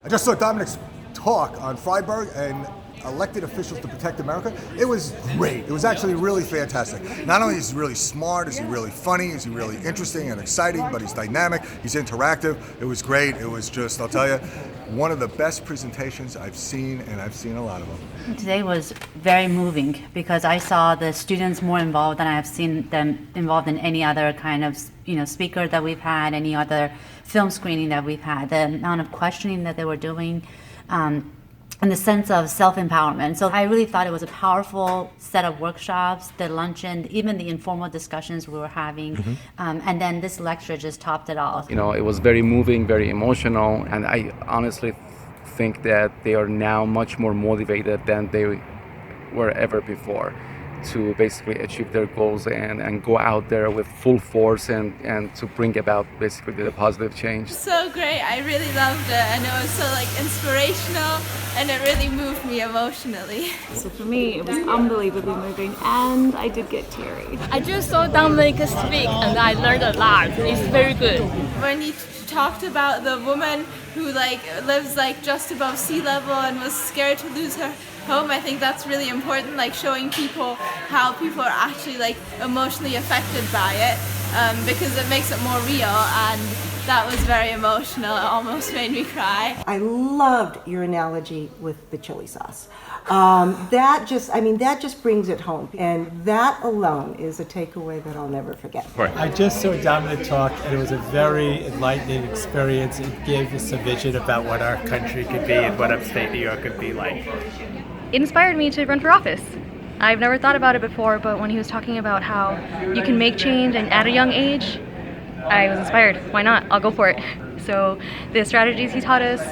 I just saw Dominic's talk on Freiburg and elected officials to protect America. It was great. It was actually really fantastic. Not only is he really smart, is he really funny, is he really interesting and exciting, but he's dynamic, he's interactive. It was great. It was just, I'll tell you, one of the best presentations I've seen, and I've seen a lot of them. Today was very moving because I saw the students more involved than I have seen them involved in any other kind of speaker that we've had, any other film screening that we've had. The amount of questioning that they were doing, and the sense of self-empowerment. So I really thought it was a powerful set of workshops, the luncheon, even the informal discussions we were having, and then this lecture just topped it all. It was very moving, very emotional, and I honestly think that they are now much more motivated than they were ever before to basically achieve their goals and go out there with full force and to bring about basically the positive change. So great, I really loved it, and it was so inspirational, and it really moved me emotionally. So for me, it was unbelievably moving, and I did get teary. I just saw Dominic speak, and I learned a lot. It's very good. When he talked about the woman who lives just above sea level and was scared to lose her home, I think that's really important, showing people how people are actually emotionally affected by it, because it makes it more real, and that was very emotional. It almost made me cry. I loved your analogy with the chili sauce. That just brings it home, and that alone is a takeaway that I'll never forget. I just saw Dominic talk, and it was a very enlightening experience. It gave us a vision about what our country could be and what upstate New York could be like. It inspired me to run for office. I've never thought about it before, but when he was talking about how you can make change and at a young age, I was inspired. Why not? I'll go for it. So the strategies he taught us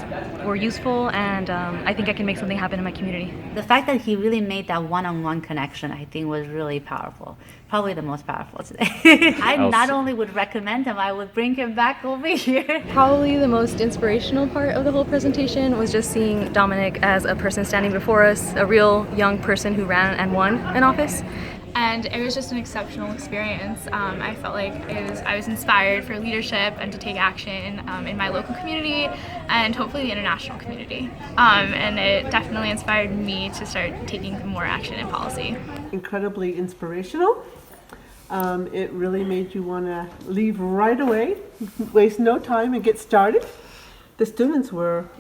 were useful, and I think I can make something happen in my community. The fact that he really made that one-on-one connection, I think, was really powerful. Probably the most powerful today. I not only would recommend him, I would bring him back over here. Probably the most inspirational part of the whole presentation was just seeing Dominic as a person standing before us, a real young person who ran and won an office. And it was just an exceptional experience. I felt like I was inspired for leadership and to take action in my local community and hopefully the international community. And it definitely inspired me to start taking more action in policy. Incredibly inspirational. It really made you want to leave right away, waste no time and get started. The students were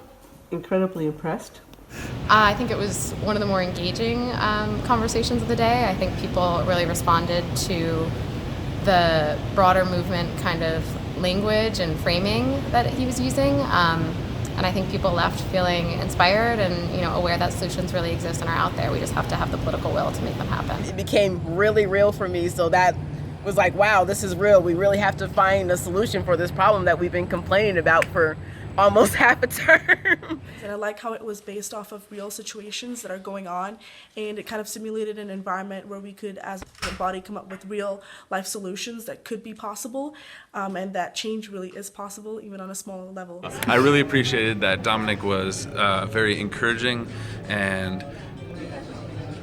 incredibly impressed. I think it was one of the more engaging conversations of the day. I think people really responded to the broader movement kind of language and framing that he was using. And I think people left feeling inspired and aware that solutions really exist and are out there. We just have to have the political will to make them happen. It became really real for me, so that was wow, this is real. We really have to find a solution for this problem that we've been complaining about for almost half a term. And I like how it was based off of real situations that are going on, and it kind of simulated an environment where we could, as a body, come up with real life solutions that could be possible, and that change really is possible, even on a smaller level. I really appreciated that Dominic was very encouraging, and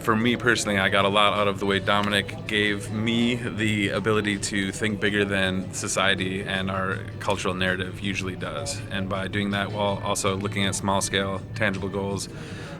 for me personally, I got a lot out of the way Dominic gave me the ability to think bigger than society and our cultural narrative usually does. And by doing that while also looking at small scale, tangible goals,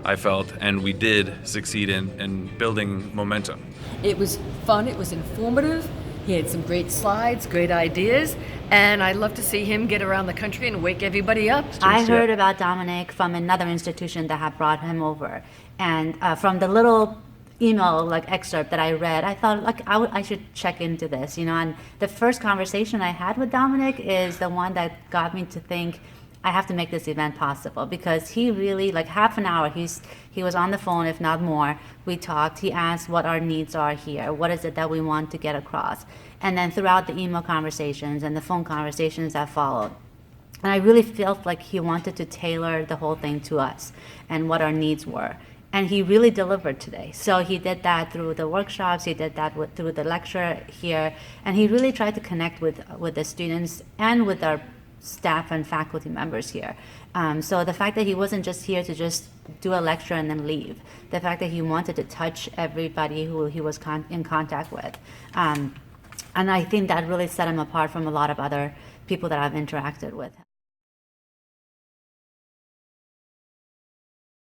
I felt, and we did succeed in building momentum. It was fun, it was informative. He had some great slides, great ideas, and I'd love to see him get around the country and wake everybody up. I heard about Dominic from another institution that had brought him over. And from the little email excerpt that I read, I thought I should check into this, and the first conversation I had with Dominic is the one that got me to think I have to make this event possible, because he really, half an hour, he was on the phone, if not more. We talked, he asked what our needs are here, what is it that we want to get across, and then throughout the email conversations and the phone conversations that followed, and I really felt like he wanted to tailor the whole thing to us and what our needs were. And he really delivered today. So he did that through the workshops, he did that through the lecture here, and he really tried to connect with the students and with our staff and faculty members here. So the fact that he wasn't just here to just do a lecture and then leave, the fact that he wanted to touch everybody who he was in contact with. And I think that really set him apart from a lot of other people that I've interacted with.